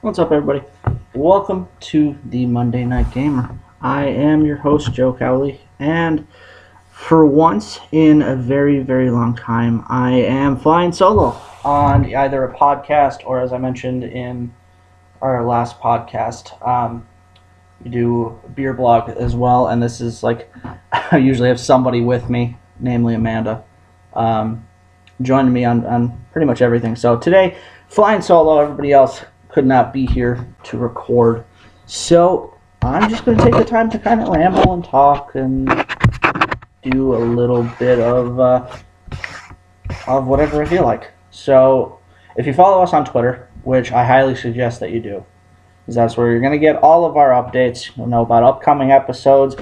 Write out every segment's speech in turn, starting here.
What's up, everybody? Welcome to the Monday Night Gamer. I am your host, Joe Cowley, and for once in a very, very long time, I am flying solo on either a podcast or, as I mentioned in our last podcast, we do a beer blog as well, and this is like, I usually have somebody with me, namely Amanda, joining me on pretty much everything. So today, flying solo, everybody else could not be here to record, so I'm just going to take the time to kind of ramble and talk and do a little bit of whatever I feel like. So if you follow us on Twitter, which I highly suggest that you do, because that's where you're going to get all of our updates. You'll know about upcoming episodes,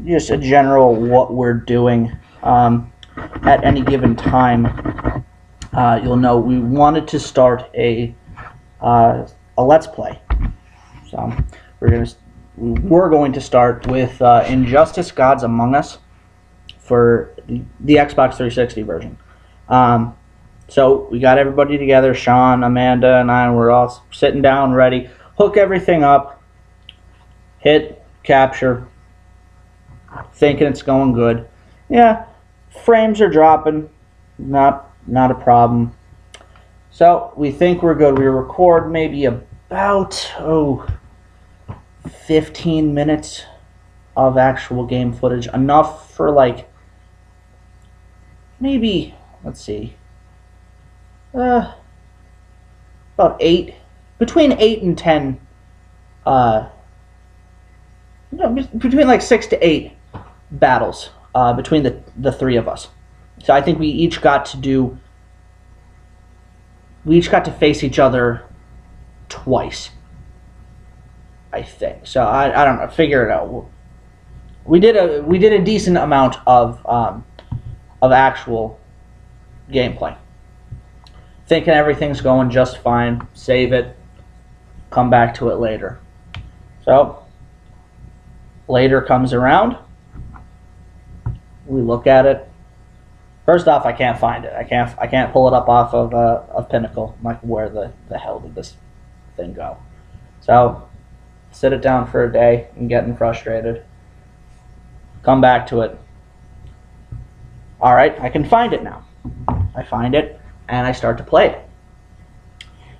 just a general what we're doing at any given time. You'll know we wanted to start a Let's Play. So we're going to start with Injustice: Gods Among Us for the Xbox 360 version. So we got everybody together, Sean, Amanda, and I, and we're all sitting down, ready. Hook everything up, hit capture, thinking it's going good. Yeah, frames are dropping, not a problem. So we think we're good. We record maybe about 15 minutes of actual game footage, enough for like maybe, let's see, about between 8 and 10, between like 6 to 8 battles between the three of us. So I think we each got to face each other twice, I think. So I don't know. Figure it out. We did a decent amount of actual gameplay. Thinking everything's going just fine. Save it. Come back to it later. So later comes around. We look at it. First off, I can't find it. I can't pull it up off of Pinnacle. I'm like, where the hell did this thing go? So sit it down for a day and getting frustrated. Come back to it. All right, I can find it now. I find it and I start to play it.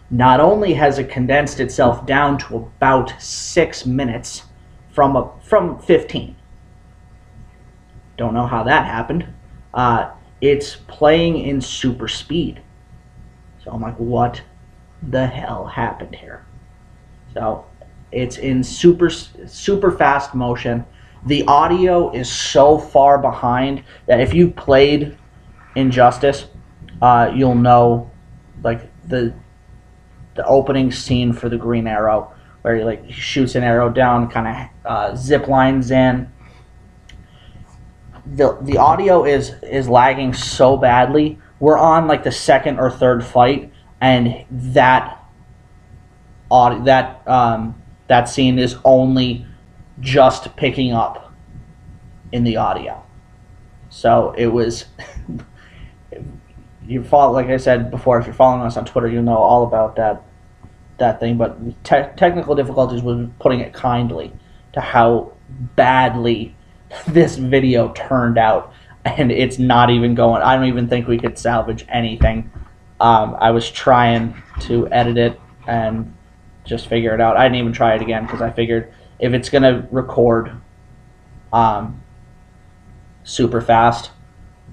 Not only has it condensed itself down to about 6 minutes from 15. Don't know how that happened. It's playing in super speed. So I'm like, what the hell happened here? So it's in super fast motion. The audio is so far behind that if you played Injustice, you'll know, like the opening scene for the Green Arrow, where he shoots an arrow down, kind of zip lines in. The audio is lagging so badly. We're on like the second or third fight, and that scene is only just picking up in the audio. So it was like I said before, if you're following us on Twitter, you know all about that thing. But technical difficulties was putting it kindly to how badly this video turned out, and it's not even going. I don't even think we could salvage anything. I was trying to edit it and just figure it out. I didn't even try it again because I figured if it's gonna record super fast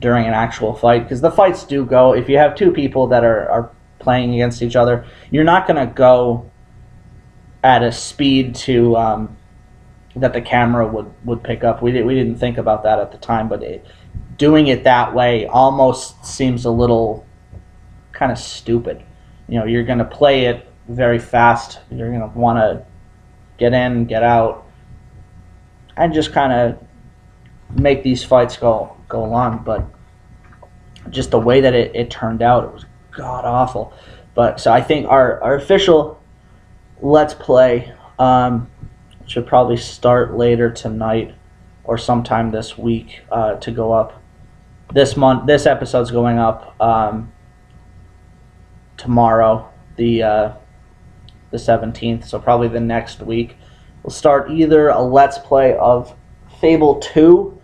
during an actual fight, because the fights do go, if you have two people that are playing against each other, you're not gonna go at a speed to that the camera would pick up. We didn't think about that at the time, but doing it that way almost seems a little kind of stupid. You're going to play it very fast. You're going to want to get in, get out, and just kind of make these fights go along. But just the way that it turned out, it was god awful. But so I think our official Let's Play should probably start later tonight or sometime this week to go up this month. This episode's going up tomorrow. The the 17th, so probably the next week. We'll start either a Let's Play of Fable 2,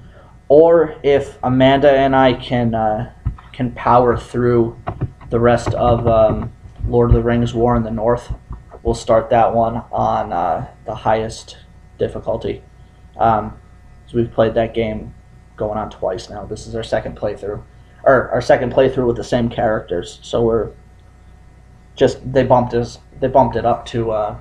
or if Amanda and I can power through the rest of Lord of the Rings War in the North, we'll start that one on the highest difficulty. So we've played that game going on twice now. This is our second playthrough, or our second playthrough with the same characters. So we're just they bumped it up to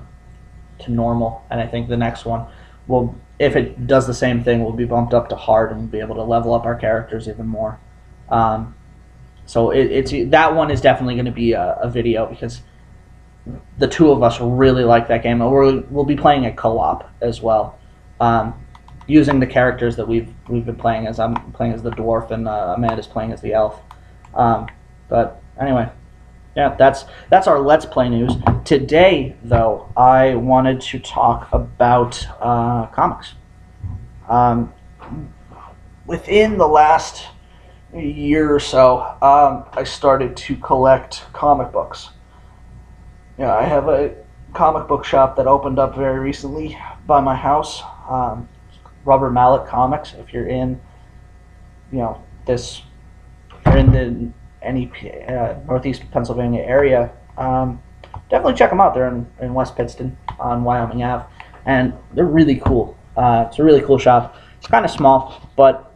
normal, and I think the next one will, if it does the same thing, will be bumped up to hard and be able to level up our characters even more. So it's that one is definitely going to be a video, because the two of us really like that game. We'll be playing it co-op as well, using the characters that we've been playing as. I'm playing as the dwarf and Amanda's playing as the elf. But anyway, yeah, that's our Let's Play news. Today, though, I wanted to talk about comics. Within the last year or so, I started to collect comic books. Yeah, I have a comic book shop that opened up very recently by my house. Rubber Mallet Comics. If you're in, if you're in the Northeast Pennsylvania area, definitely check them out. They're in West Pittston on Wyoming Ave, and they're really cool. It's a really cool shop. It's kind of small, but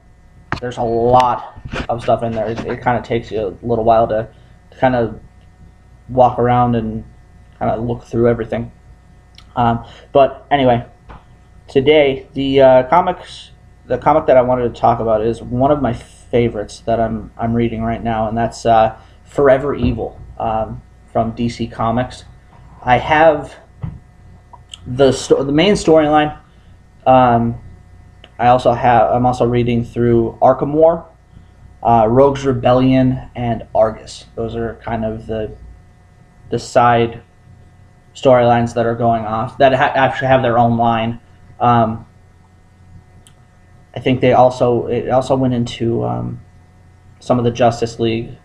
there's a lot of stuff in there. It kind of takes you a little while to kind of walk around and kind of look through everything. But anyway, today the comic that I wanted to talk about is one of my favorites that I'm reading right now, and that's Forever Evil from DC Comics. I have the main storyline. I'm also reading through Arkham War, Rogues Rebellion, and Argus. Those are kind of the side storylines that are going off that actually have their own line. I think it also went into some of the Justice League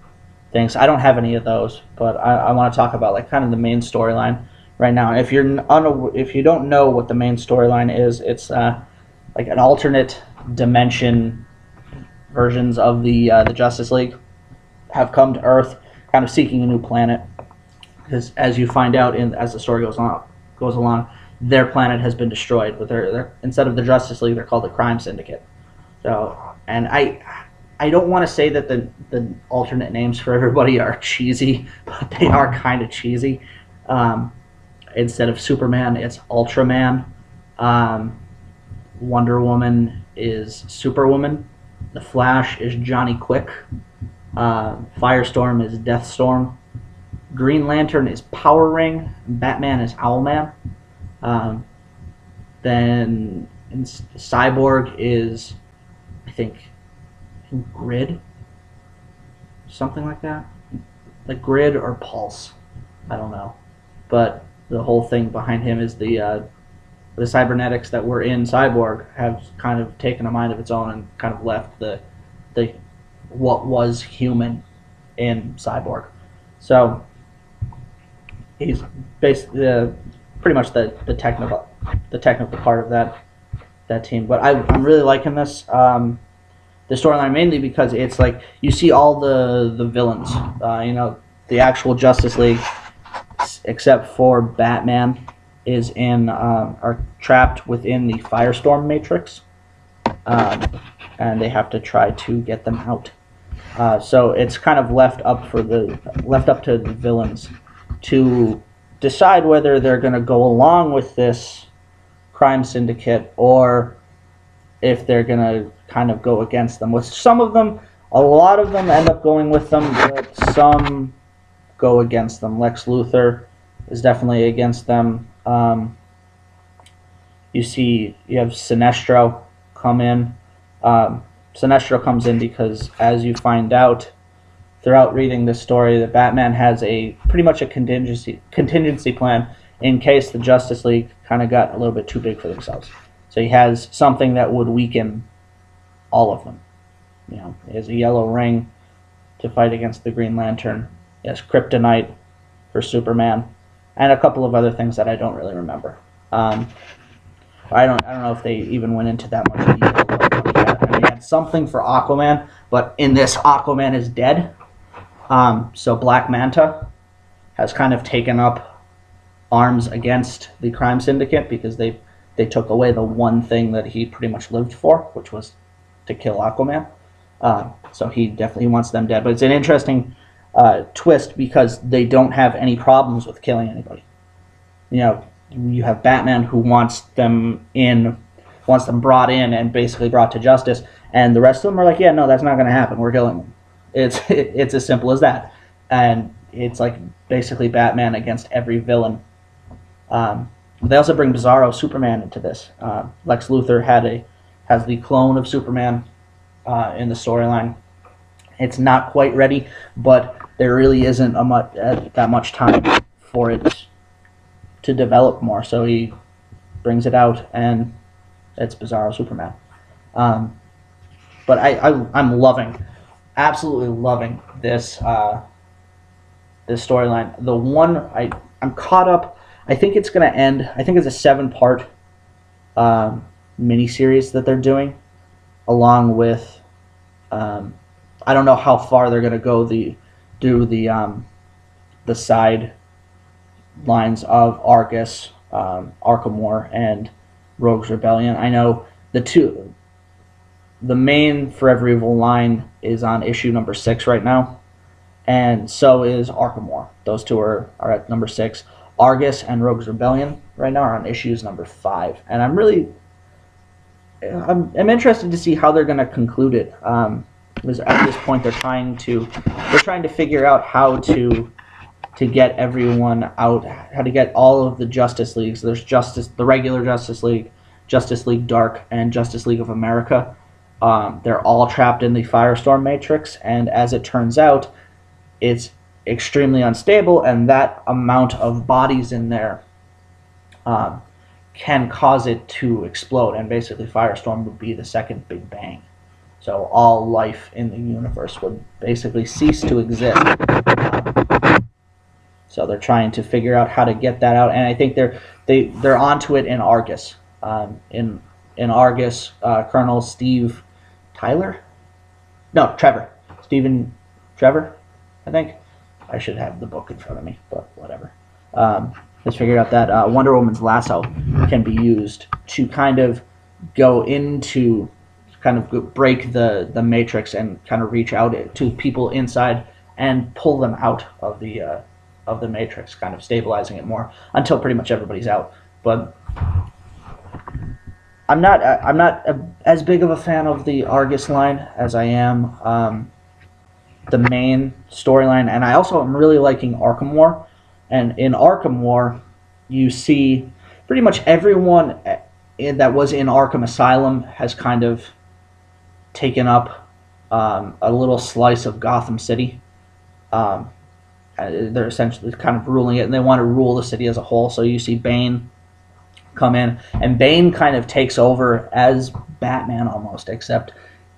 things. I don't have any of those, but I want to talk about like kind of the main storyline right now. If you don't know what the main storyline is, it's like an alternate dimension versions of the Justice League have come to Earth, kind of seeking a new planet. Because as you find out as the story goes along, their planet has been destroyed. But they're instead of the Justice League, they're called the Crime Syndicate. So, and I don't want to say that the alternate names for everybody are cheesy, but they are kind of cheesy. Instead of Superman, it's Ultraman. Wonder Woman is Superwoman. The Flash is Johnny Quick. Firestorm is Deathstorm. Green Lantern is Power Ring. Batman is Owlman. Then Cyborg is, I think Grid, something like that, like Grid or Pulse. I don't know, but the whole thing behind him is the cybernetics that were in Cyborg have kind of taken a mind of its own and kind of left the what was human in Cyborg. So he's basically pretty much the technical part of that team. But I'm really liking this the storyline, mainly because it's like you see all the villains, the actual Justice League, except for Batman, are trapped within the Firestorm Matrix, and they have to try to get them out. So it's kind of left up to the villains to decide whether they're going to go along with this crime syndicate or if they're going to kind of go against them. With a lot of them end up going with them, but some go against them. Lex Luthor is definitely against them. You have Sinestro come in. Sinestro comes in because, as you find out throughout reading this story, that Batman has pretty much a contingency plan in case the Justice League kind of got a little bit too big for themselves. So he has something that would weaken all of them. He has a yellow ring to fight against the Green Lantern. He has kryptonite for Superman. and a couple of other things that I don't really remember. Um, I don't know if they even went into that much detail. I mean, had something for Aquaman, but in this, Aquaman is dead. So Black Manta has kind of taken up arms against the crime syndicate because they took away the one thing that he pretty much lived for, which was to kill Aquaman. So he definitely wants them dead. But it's an interesting twist because they don't have any problems with killing anybody. You know, you have Batman who wants them brought in and basically brought to justice, and the rest of them are like, yeah, no, that's not going to happen. We're killing them. It's as simple as that, and it's like basically Batman against every villain. They also bring Bizarro Superman into this. Lex Luthor has the clone of Superman in the storyline. It's not quite ready, but there really isn't that much time for it to develop more. So he brings it out, and it's Bizarro Superman. But I'm absolutely loving this this storyline. The one I'm caught up. I think it's going to end. I think it's a 7-part miniseries that they're doing, along with. I don't know how far they're going to go do the side lines of Argus, Arkham War, and Rogue's Rebellion. I know the main Forever Evil line is on issue number 6 right now, and so is Arkham War. Those two are at number 6. Argus and Rogue's Rebellion right now are on issues number 5, and I'm interested to see how they're going to conclude it. Because at this point they're trying to figure out how to get everyone out, how to get all of the Justice Leagues. There's the regular Justice League, Justice League Dark, and Justice League of America. They're all trapped in the Firestorm Matrix, and as it turns out, it's extremely unstable, and that amount of bodies in there can cause it to explode, and basically Firestorm would be the second Big Bang. So all life in the universe would basically cease to exist. So they're trying to figure out how to get that out, and I think they're onto it in Argus. In Argus, Colonel Steve Trevor, I think. I should have the book in front of me, but whatever. Let's figure out that Wonder Woman's lasso can be used to kind of go into, kind of break the Matrix and kind of reach out to people inside and pull them out of the Matrix, kind of stabilizing it more until pretty much everybody's out. But I'm not as big of a fan of the Argus line as I am the main storyline, and I also am really liking Arkham War. And in Arkham War, you see pretty much everyone that was in Arkham Asylum has kind of taken up a little slice of Gotham City. They're essentially kind of ruling it, and they want to rule the city as a whole. So you see Bane come in, and Bane kind of takes over as Batman almost, except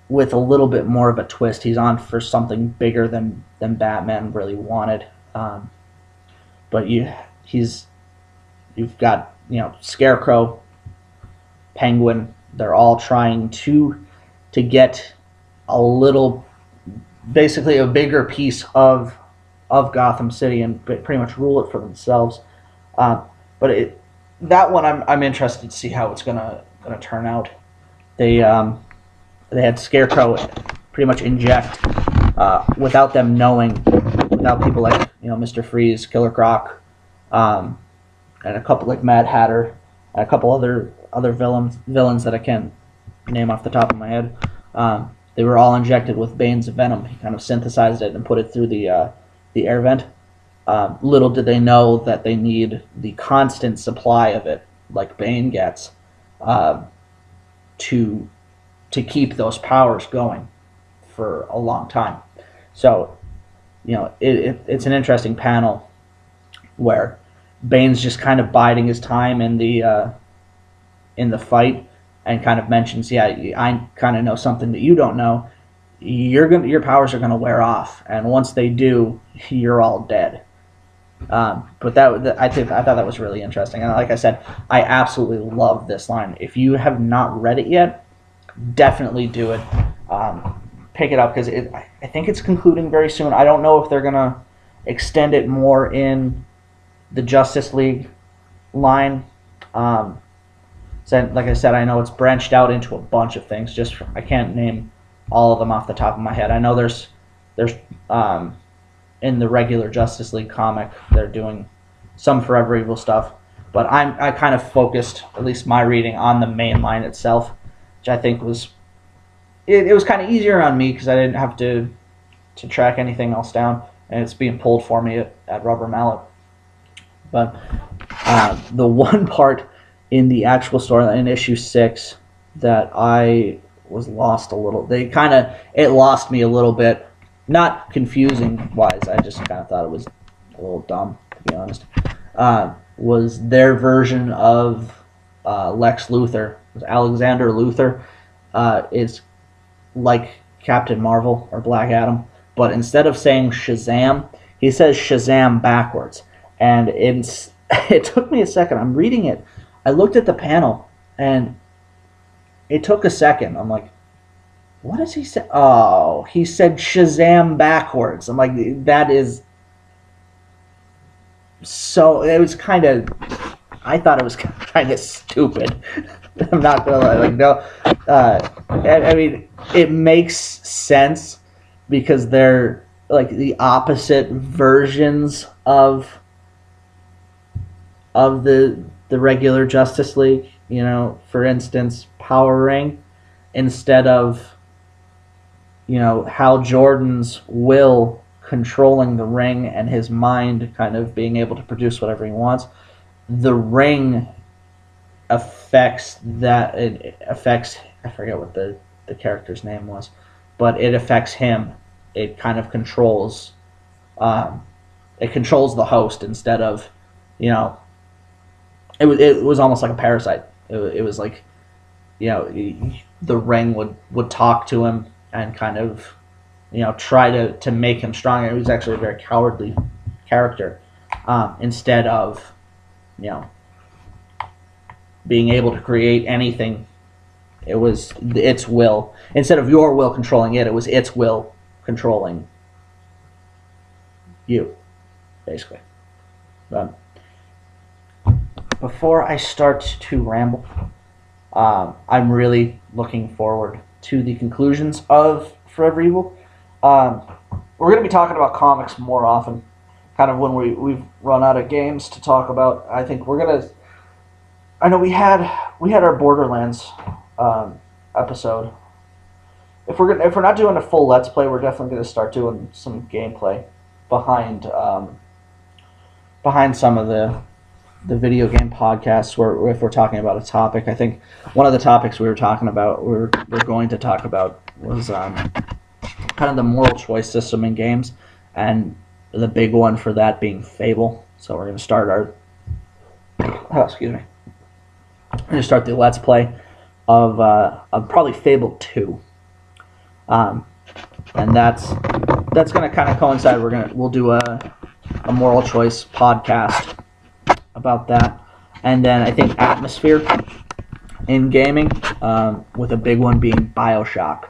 with a little bit more of a twist. He's on for something bigger than Batman really wanted. But you've got, Scarecrow, Penguin. They're all trying to get basically a bigger piece of Gotham City and pretty much rule it for themselves. But that one I'm interested to see how it's gonna turn out. They had Scarecrow pretty much inject without them knowing, without people like Mr. Freeze, Killer Croc, and a couple like Mad Hatter, and a couple other villains that I can't name off the top of my head. They were all injected with Bane's venom. He kind of synthesized it and put it through the air vent. Little did they know that they need the constant supply of it, like Bane gets, to keep those powers going for a long time. So, it's an interesting panel where Bane's just kind of biding his time in the fight, and kind of mentions, I kind of know something that you don't know. Your powers are gonna wear off, and once they do, you're all dead. But I thought that was really interesting, and like I said, I absolutely love this line. If you have not read it yet, definitely do it. Pick it up because I think it's concluding very soon. I don't know if they're gonna extend it more in the Justice League line. So like I said, I know it's branched out into a bunch of things. I can't name all of them off the top of my head. I know there's in the regular Justice League comic, they're doing some Forever Evil stuff, but I kind of focused, at least my reading, on the main line itself, which I think was it was kind of easier on me because I didn't have to track anything else down, and it's being pulled for me at Rubber Mallet. But the one part in the actual story in issue 6 that I was lost a little, it lost me a little bit. Not confusing wise, I just kind of thought it was a little dumb, to be honest. Was their version of Lex Luthor, Alexander Luthor, is like Captain Marvel or Black Adam, but instead of saying Shazam, he says Shazam backwards. And it took me a second. I'm reading it. I looked at the panel, and it took a second. I'm like, what does he say? Oh, he said Shazam backwards. I'm like, that is so. It was kind of. I thought it was kind of stupid. I'm not gonna lie. Like, no. I mean, it makes sense because they're like the opposite versions of the regular Justice League. You know, for instance, Power Ring, instead of Hal Jordan's will controlling the ring and his mind kind of being able to produce whatever he wants, the ring affects that. It affects, I forget what the character's name was, but it affects him. It kind of controls the host instead of, it was almost like a parasite. It was like, the ring would talk to him and kind of, try to make him stronger. It was actually a very cowardly character, instead of, being able to create anything. It was its will. Instead of your will controlling it, it was its will controlling you, basically. But before I start to ramble, I'm really looking forward to the conclusions of Forever Evil. We're going to be talking about comics more often, kind of when we've run out of games to talk about. I think we're going to... I know we had our Borderlands episode. If we're not doing a full Let's Play, we're definitely going to start doing some gameplay behind some of the video game podcasts where if we're talking about a topic. I think one of the topics we're going to talk about was kind of the moral choice system in games, and the big one for that being Fable. So we're going to start I'm going to start the Let's Play of probably Fable 2. And that's going to kind of coincide. We'll do a moral choice podcast about that. And then I think atmosphere in gaming, with a big one being BioShock,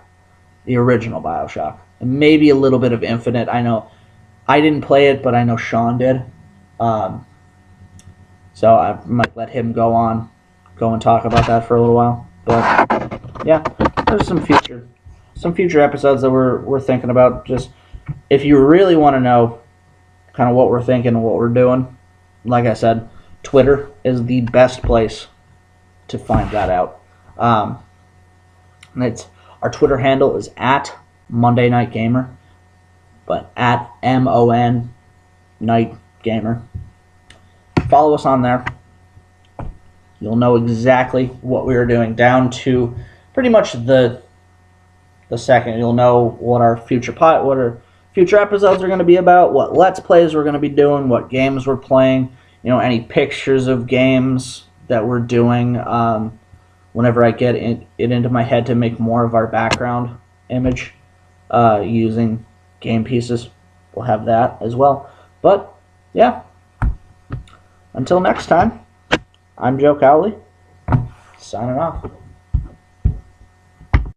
the original BioShock. And maybe a little bit of Infinite. I know I didn't play it, but I know Sean did. So I might let him go and talk about that for a little while. But yeah, there's some future episodes that we're thinking about. Just if you really want to know kind of what we're thinking and what we're doing, like I said, Twitter is the best place to find that out. And our Twitter handle is at Monday Night Gamer, but at MON Night Gamer. Follow us on there. You'll know exactly what we are doing, down to pretty much the second. You'll know what our future episodes are going to be about, what Let's Plays we're going to be doing, what games we're playing, any pictures of games that we're doing. Whenever I get it into my head to make more of our background image using game pieces, we'll have that as well. But yeah, until next time, I'm Joe Cowley, signing off.